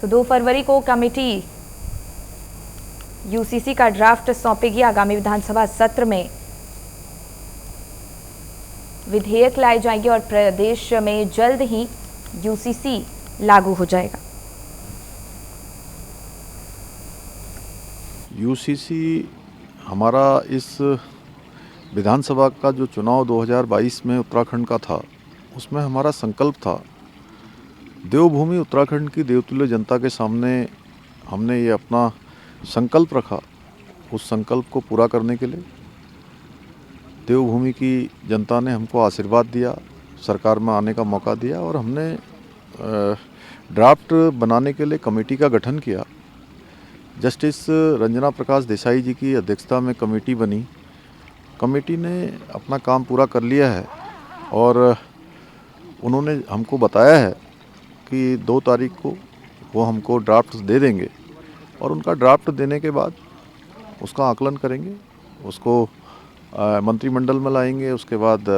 तो 2 फरवरी को committee UCC का ड्राफ्ट सौंपेगी। आगामी विधानसभा सत्र में विधेयक लाए जाएंगे और प्रदेश में जल्द ही यूसीसी लागू हो जाएगा। यूसीसी हमारा इस विधानसभा का जो चुनाव 2022 में उत्तराखंड का था, उसमें हमारा संकल्प था, देवभूमि उत्तराखंड की देवतुल्य जनता के सामने हमने ये अपना संकल्प रखा। उस संकल्प को पूरा करने के लिए देवभूमि की जनता ने हमको आशीर्वाद दिया, सरकार में आने का मौका दिया और हमने ड्राफ्ट बनाने के लिए कमेटी का गठन किया। जस्टिस रंजना प्रकाश देसाई जी की अध्यक्षता में कमेटी बनी। कमेटी ने अपना काम पूरा कर लिया है और उन्होंने हमको बताया है कि 2 तारीख को वो हमको ड्राफ्ट दे देंगे और उनका ड्राफ्ट देने के बाद उसका आकलन करेंगे, उसको मंत्रिमंडल में लाएंगे। उसके बाद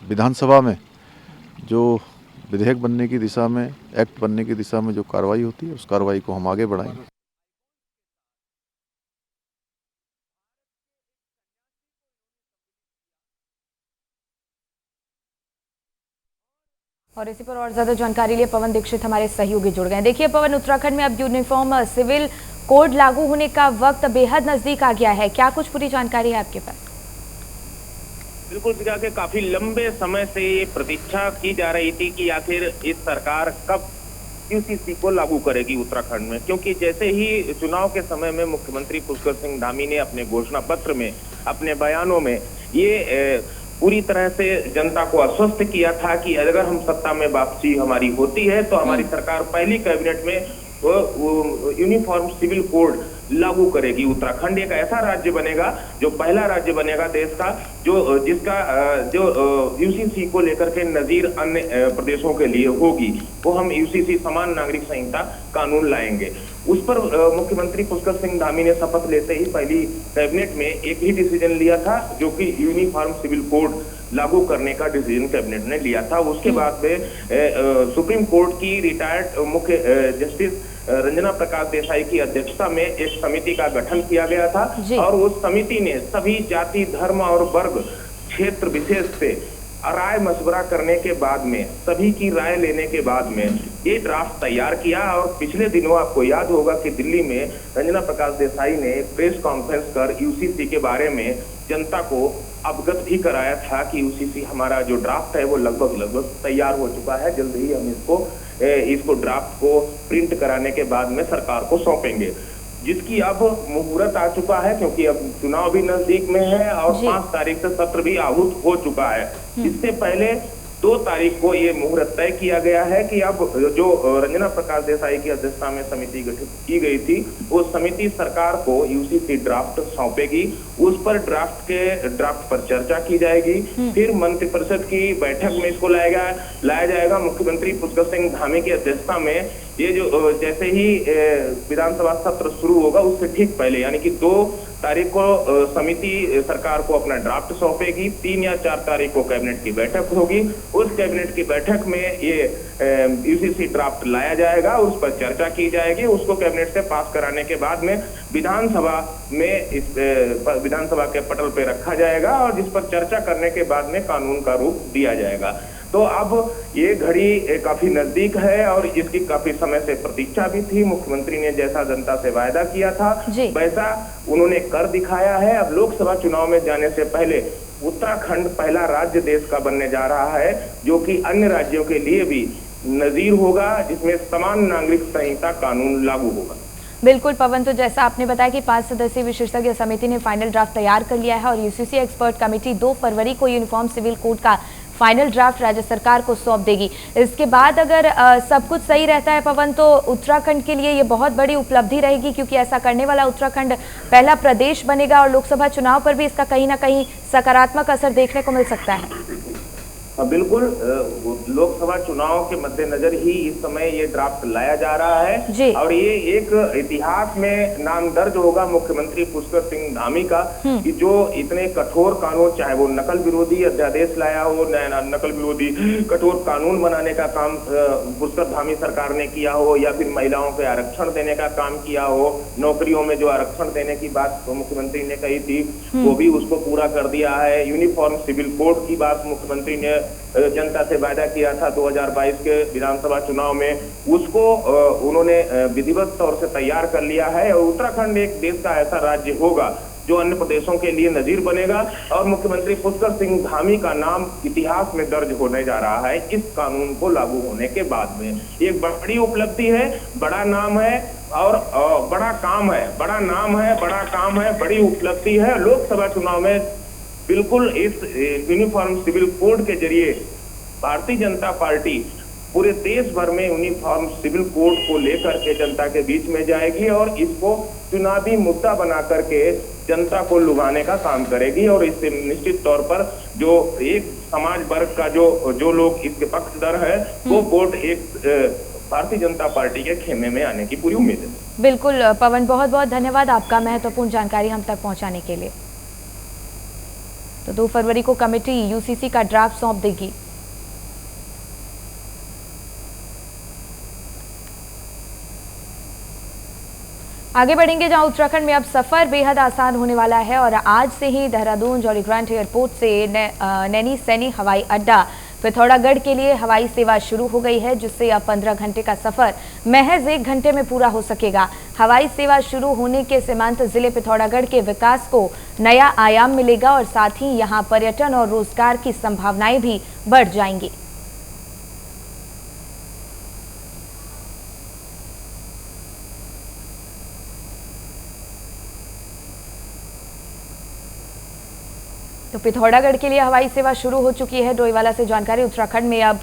विधानसभा में जो विधेयक बनने की दिशा में, एक्ट बनने की दिशा में जो कार्रवाई होती है, उस कार्रवाई को हम आगे बढ़ाएंगे। और इसी पर और ज्यादा जानकारी लिए पवन दीक्षित हमारे सहयोगी जुड़ गए। देखिए पवन, उत्तराखंड में अब यूनिफॉर्म सिविल कोड लागू होने का वक्त बेहद नजदीक आ गया है, क्या कुछ पूरी जानकारी है आपके पास? बिल्कुल दिखा के काफी लंबे समय से ये प्रतीक्षा की जा रही थी कि आखिर इस सरकार कब यूसीसी को लागू करेगी उत्तराखंड में, क्योंकि जैसे ही चुनाव के समय में मुख्यमंत्री पुष्कर सिंह धामी ने अपने घोषणा पत्र में, अपने बयानों में ये पूरी तरह से जनता को आश्वस्त किया था कि अगर हम सत्ता में वापसी हमारी होती है तो हमारी सरकार पहली कैबिनेट में वो यूनिफॉर्म सिविल कोड लागू करेगी। उत्तराखंड एक ऐसा राज्य बनेगा, जो पहला राज्य बनेगा देश का जो यूसीसी को लेकर के नजीर अन्य प्रदेशों के लिए होगी। वो हम यूसीसी समान नागरिक संहिता कानून लाएंगे। उस पर मुख्यमंत्री पुष्कर सिंह धामी ने शपथ लेते ही पहली कैबिनेट में एक ही डिसीजन लिया था, जो कि यूनिफॉर्म सिविल कोड लागू करने का डिसीजन कैबिनेट ने लिया था। उसके बाद में सुप्रीम कोर्ट की रिटायर्ड मुख्य जस्टिस रंजना प्रकाश देसाई की अध्यक्षता में एक समिति का गठन किया गया था और उस समिति ने सभी जाति, धर्म और वर्ग, क्षेत्र विशेष से राय मशवरा करने के बाद में, सभी की राय लेने के बाद में ये ड्राफ्ट तैयार किया। और पिछले दिनों आपको याद होगा कि दिल्ली में रंजना प्रकाश देसाई ने प्रेस कॉन्फ्रेंस कर यूसीसी के बारे में जनता को अवगत भी कराया था कि यूसीसी हमारा जो ड्राफ्ट है वो लगभग तैयार हो चुका है। जल्द ही हम इसको ड्राफ्ट को प्रिंट कराने के बाद में सरकार को सौंपेंगे, जिसकी अब मुहूर्त आ चुका है, क्योंकि अब चुनाव भी नजदीक में है और 5 तारीख से सत्र भी आहूत हो चुका है। इससे पहले 2 तारीख को ये मुहूर्त तय किया गया है कि अब जो रंजना प्रकाश देसाई की अध्यक्षता में समिति गठित की गई थी, वो समिति सरकार को यूसीसी ड्राफ्ट सौंपेगी। उस पर ड्राफ्ट पर चर्चा की जाएगी, फिर मंत्रिपरिषद की बैठक में इसको लाया जाएगा। मुख्यमंत्री पुष्कर सिंह धामी की अध्यक्षता में ये जो जैसे ही विधानसभा सत्र शुरू होगा उससे ठीक पहले, यानी कि 2 तारीख को समिति सरकार को अपना ड्राफ्ट सौंपेगी। 3 या 4 तारीख को कैबिनेट की बैठक होगी। उस कैबिनेट की बैठक में ये यूसीसी ड्राफ्ट लाया जाएगा, उस पर चर्चा की जाएगी। उसको कैबिनेट से पास कराने के बाद में विधानसभा में विधानसभा के पटल पे रखा जाएगा और जिस पर चर्चा करने के बाद में कानून का रूप दिया जाएगा। तो अब ये घड़ी काफी नजदीक है और इसकी काफी समय से प्रतीक्षा भी थी। मुख्यमंत्री ने जैसा जनता से वायदा किया था वैसा उन्होंने कर दिखाया है। अब लोकसभा चुनाव में जाने से पहले उत्तराखंड पहला राज्य देश का बनने जा रहा है, जो कि अन्य राज्यों के लिए भी नजीर होगा, जिसमें समान नागरिक संहिता कानून लागू होगा। बिल्कुल पवन, तो जैसा आपने बताया कि 5 सदस्यीय विशेषज्ञ समिति ने फाइनल ड्राफ्ट तैयार कर लिया है और यूसीसी एक्सपर्ट कमेटी 2 फरवरी को यूनिफॉर्म सिविल कोड का फाइनल ड्राफ्ट राज्य सरकार को सौंप देगी। इसके बाद अगर सब कुछ सही रहता है पवन, तो उत्तराखंड के लिए ये बहुत बड़ी उपलब्धि रहेगी, क्योंकि ऐसा करने वाला उत्तराखंड पहला प्रदेश बनेगा और लोकसभा चुनाव पर भी इसका कहीं ना कहीं सकारात्मक असर देखने को मिल सकता है। बिल्कुल लोकसभा चुनाव के मद्देनजर ही इस समय ये ड्राफ्ट लाया जा रहा है जी। और ये एक इतिहास में नाम दर्ज होगा मुख्यमंत्री पुष्कर सिंह धामी का कि जो इतने कठोर कानून, चाहे वो नकल विरोधी अध्यादेश लाया हो, नकल विरोधी कठोर कानून बनाने का काम पुष्कर धामी सरकार ने किया हो, या फिर महिलाओं को आरक्षण देने का काम किया हो, नौकरियों में जो आरक्षण देने की बात मुख्यमंत्री ने कही थी वो भी उसको पूरा कर दिया है। यूनिफॉर्म सिविल कोड की बात मुख्यमंत्री ने जनता से वादा किया था 2022 के विधानसभा चुनाव में, उसको उन्होंने विधिवत तौर से तैयार कर लिया है और उत्तराखंड एक देश का ऐसा राज्य होगा जो अन्य प्रदेशों के लिए नजीर बनेगा और मुख्यमंत्री पुष्कर सिंह धामी का नाम इतिहास में दर्ज होने जा रहा है इस कानून को लागू होने के बाद में। एक बड़ी उपलब्धि है, बड़ा नाम है और बड़ा काम है, बड़ा नाम है, बड़ा काम है, बड़ी उपलब्धि है। लोकसभा चुनाव में बिल्कुल इस यूनिफॉर्म सिविल कोड के जरिए भारतीय जनता पार्टी पूरे देश भर में यूनिफॉर्म सिविल कोड को लेकर के जनता के बीच में जाएगी और इसको चुनावी मुद्दा बना करके जनता को लुभाने का काम करेगी और इससे निश्चित तौर पर जो एक समाज वर्ग का जो लोग इसके पक्षधर है वो वोट एक भारतीय जनता पार्टी के खेमे में आने की पूरी उम्मीद है। बिल्कुल पवन, बहुत बहुत धन्यवाद आपका महत्वपूर्ण जानकारी हम तक पहुंचाने के लिए। तो 2 फरवरी को कमेटी यूसीसी का ड्राफ्ट सौंप देगी। आगे बढ़ेंगे जहां उत्तराखंड में अब सफर बेहद आसान होने वाला है और आज से ही देहरादून जॉली ग्रांट एयरपोर्ट से नैनी सैनी हवाई अड्डा पिथौरागढ़ के लिए हवाई सेवा शुरू हो गई है, जिससे अब 15 घंटे का सफर महज 1 घंटे में पूरा हो सकेगा। हवाई सेवा शुरू होने के सीमांत जिले पिथौरागढ़ के विकास को नया आयाम मिलेगा और साथ ही यहां पर्यटन और रोजगार की संभावनाएं भी बढ़ जाएंगी। तो पिथौरागढ़ के लिए हवाई सेवा शुरू हो चुकी है। डोईवाला से जानकारी, उत्तराखंड में अब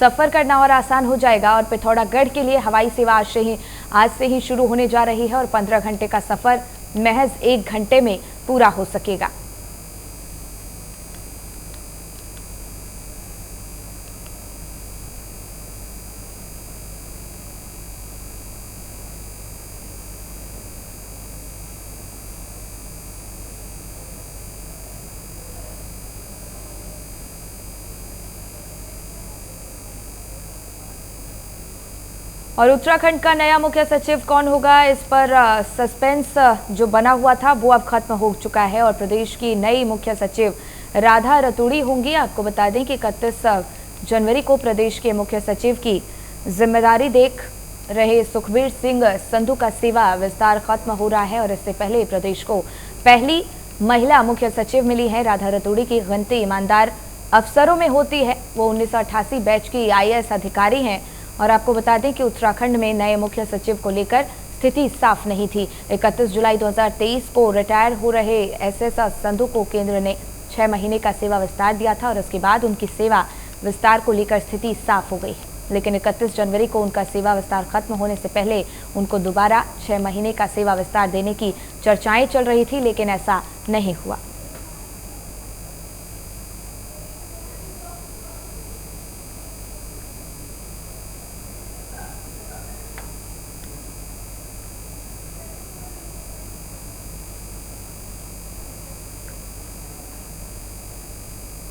सफर करना और आसान हो जाएगा और पिथौरागढ़ के लिए हवाई सेवा आज से ही शुरू होने जा रही है और 15 घंटे का सफर महज 1 घंटे में पूरा हो सकेगा। और उत्तराखंड का नया मुख्य सचिव कौन होगा, इस पर सस्पेंस जो बना हुआ था वो अब खत्म हो चुका है और प्रदेश की नई मुख्य सचिव राधा रतूड़ी होंगी। आपको बता दें कि 31 जनवरी को प्रदेश के मुख्य सचिव की जिम्मेदारी देख रहे सुखबीर सिंह संधू का सेवा विस्तार खत्म हो रहा है और इससे पहले प्रदेश को पहली महिला मुख्य सचिव मिली है। राधा रतूड़ी की गिनती ईमानदार अफसरों में होती है। वो 1988 बैच की IAS अधिकारी हैं और आपको बता दें कि उत्तराखंड में नए मुख्य सचिव को लेकर स्थिति साफ नहीं थी। 31 जुलाई 2023 को रिटायर हो रहे SS संधू को केंद्र ने 6 महीने का सेवा विस्तार दिया था और उसके बाद उनकी सेवा विस्तार को लेकर स्थिति साफ हो गई, लेकिन 31 जनवरी को उनका सेवा विस्तार खत्म होने से पहले उनको दोबारा 6 महीने का सेवा विस्तार देने की चर्चाएं चल रही थी, लेकिन ऐसा नहीं हुआ।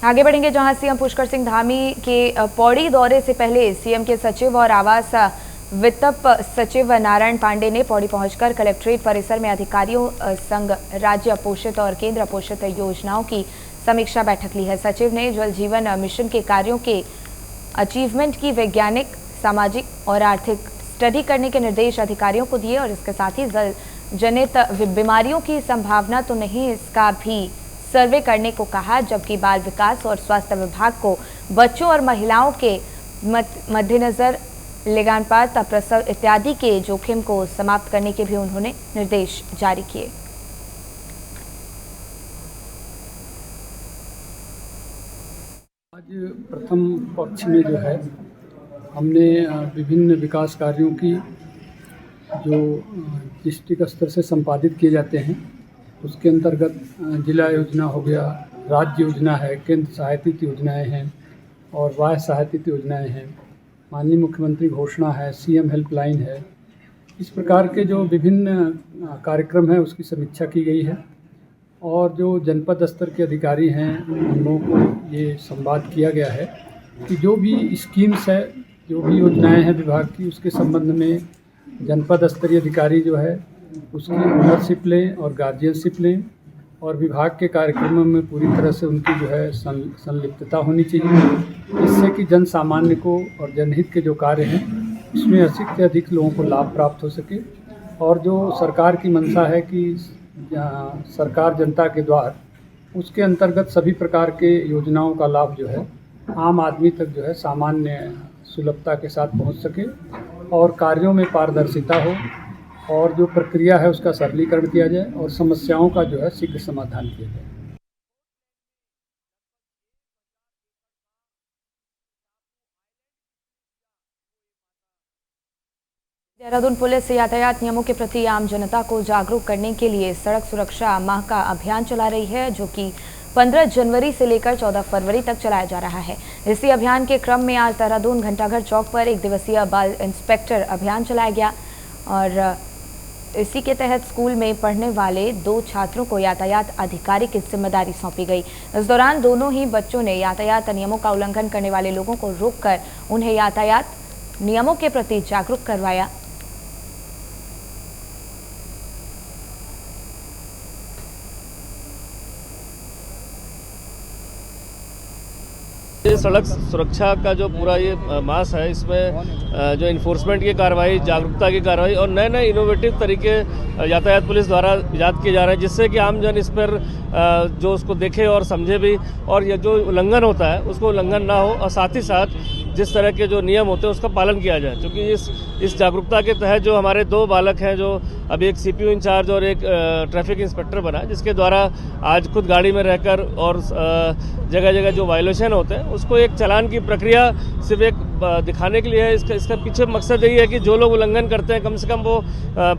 आगे बढ़ेंगे जहां सीएम पुष्कर सिंह धामी के पौड़ी दौरे से पहले सीएम के सचिव और आवास वित्त सचिव नारायण पांडे ने पौड़ी पहुंचकर कलेक्ट्रेट परिसर में अधिकारियों संग राज्य पोषित और केंद्र पोषित योजनाओं की समीक्षा बैठक ली है। सचिव ने जल जीवन मिशन के कार्यों के अचीवमेंट की वैज्ञानिक, सामाजिक और आर्थिक स्टडी करने के निर्देश अधिकारियों को दिए और इसके साथ ही जल जनित बीमारियों की संभावना तो नहीं, इसका भी सर्वे करने को कहा, जबकि बाल विकास और स्वास्थ्य विभाग को बच्चों और महिलाओं के मद्देनजर लिंगानुपात, प्रसव इत्यादि के जोखिम को समाप्त करने के भी उन्होंने निर्देश जारी किए। आज प्रथम पक्ष में जो है हमने विभिन्न विकास कार्यों की जो डिस्ट्रिक्ट स्तर से संपादित किए जाते हैं उसके अंतर्गत जिला योजना हो गया, राज्य योजना है, केंद्र सहायतित योजनाएं हैं और वाह्य सहायतित योजनाएं हैं, माननीय मुख्यमंत्री घोषणा है, सीएम हेल्पलाइन है। इस प्रकार के जो विभिन्न कार्यक्रम हैं उसकी समीक्षा की गई है और जो जनपद स्तर के अधिकारी हैं उन लोगों को ये संवाद किया गया है कि जो भी स्कीम्स है, जो भी योजनाएं हैं विभाग की, उसके संबंध में जनपद स्तरीय अधिकारी जो है उसकी ओनरशिप लें और गार्जियनशिप लें और विभाग के कार्यक्रमों में पूरी तरह से उनकी जो है संलिप्तता होनी चाहिए, जिससे कि जन सामान्य को और जनहित के जो कार्य हैं उसमें अधिक से अधिक लोगों को लाभ प्राप्त हो सके। और जो सरकार की मंशा है कि सरकार जनता के द्वार, उसके अंतर्गत सभी प्रकार के योजनाओं का लाभ जो है आम आदमी तक जो है सामान्य सुलभता के साथ पहुंच सके और कार्यों में पारदर्शिता हो और जो प्रक्रिया है उसका सरलीकरण किया जाए और समस्याओं का जो है शीघ्र समाधान किया जाए। देहरादून पुलिस यातायात नियमों के प्रति आम जनता को जागरूक करने के लिए सड़क सुरक्षा माह का अभियान चला रही है, जो कि 15 जनवरी से लेकर 14 फरवरी तक चलाया जा रहा है। इसी अभियान के क्रम में आज देहरादून घंटाघर चौक पर एक दिवसीय बाल इंस्पेक्टर अभियान चलाया गया और इसी के तहत स्कूल में पढ़ने वाले 2 छात्रों को यातायात अधिकारी की जिम्मेदारी सौंपी गई। इस दौरान दोनों ही बच्चों ने यातायात नियमों का उल्लंघन करने वाले लोगों को रोककर उन्हें यातायात नियमों के प्रति जागरूक करवाया। ये सड़क सुरक्षा का जो पूरा ये मास है, इसमें जो इन्फोर्समेंट की कार्रवाई, जागरूकता की कार्रवाई और नए नए इनोवेटिव तरीके यातायात पुलिस द्वारा ईजाद किए जा रहे हैं, जिससे कि आम जन इस पर जो उसको देखे और समझे भी, और ये जो उल्लंघन होता है उसको उल्लंघन ना हो और साथ ही साथ जिस तरह के जो नियम होते हैं उसका पालन किया जाए। क्योंकि इस जागरूकता के तहत जो हमारे 2 बालक हैं, जो अभी एक सीपीओ इंचार्ज और एक ट्रैफिक इंस्पेक्टर बना, जिसके द्वारा आज खुद गाड़ी में रहकर और जगह जगह जो वायलेशन होते हैं उसको एक चालान की प्रक्रिया सिर्फ एक दिखाने के लिए है। इसका पीछे मकसद यही है कि जो लोग उल्लंघन करते हैं, कम से कम वो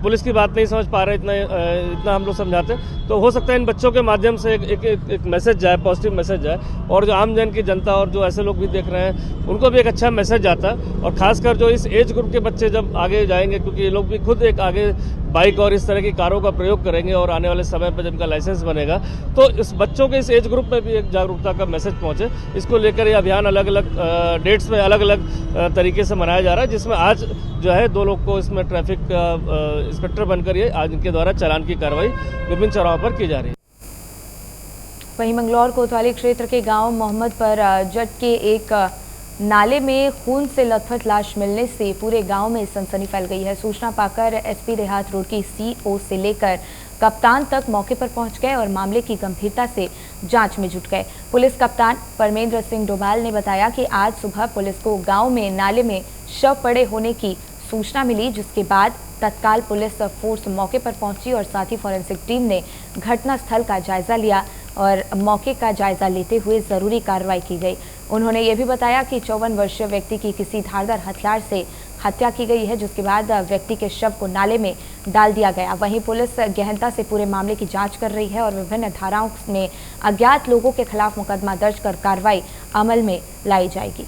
पुलिस की बात नहीं समझ पा रहे, इतना हम लोग समझाते हैं। तो हो सकता है इन बच्चों के माध्यम से एक मैसेज जाए, पॉजिटिव मैसेज जाए, और जो आम जन की जनता और जो ऐसे लोग भी देख रहे हैं उनको भी एक अच्छा मैसेज जाता है। और खासकर जो इस एज ग्रुप के बच्चे जब आगे जाएंगे, क्योंकि ये लोग भी खुद एक आगे बाइक और इस तरह की कारों का प्रयोग करेंगे और आने वाले समय पर जब इनका लाइसेंस बनेगा, तो इस बच्चों के इस एज ग्रुप में भी एक जागरूकता का मैसेज पहुंचे। इसको लेकर ये अभियान अलग अलग डेट्स में अलग अलग तरीके से मनाया जा रहा है, जिसमें आज जो है 2 लोग को इसमें ट्रैफिक इंस्पेक्टर बनकर ये आज इनके द्वारा चालान की कार्रवाई विभिन्न चौराहों पर की जा रही है। वहीं मंगलौर कोतवाली क्षेत्र के गांव मोहम्मद पर जट के एक नाले में खून से लथपथ लाश मिलने से पूरे गांव में सनसनी फैल गई है। सूचना पाकर एसपी देहात रोड की सीओ से लेकर कप्तान तक मौके पर पहुंच गए और मामले की गंभीरता से जांच में जुट गए। पुलिस कप्तान परमेंद्र सिंह डोभाल ने बताया कि आज सुबह पुलिस को गांव में नाले में शव पड़े होने की सूचना मिली, जिसके बाद तत्काल पुलिस फोर्स मौके पर पहुंची और साथ ही फॉरेंसिक टीम ने घटनास्थल का जायजा लिया और मौके का जायजा लेते हुए जरूरी कार्रवाई की गई। उन्होंने ये भी बताया कि 54 वर्षीय व्यक्ति की किसी धारदार हथियार से हत्या की गई है, जिसके बाद व्यक्ति के शव को नाले में डाल दिया गया। वहीं पुलिस गहनता से पूरे मामले की जांच कर रही है और विभिन्न धाराओं में अज्ञात लोगों के खिलाफ मुकदमा दर्ज कर कार्रवाई अमल में लाई जाएगी।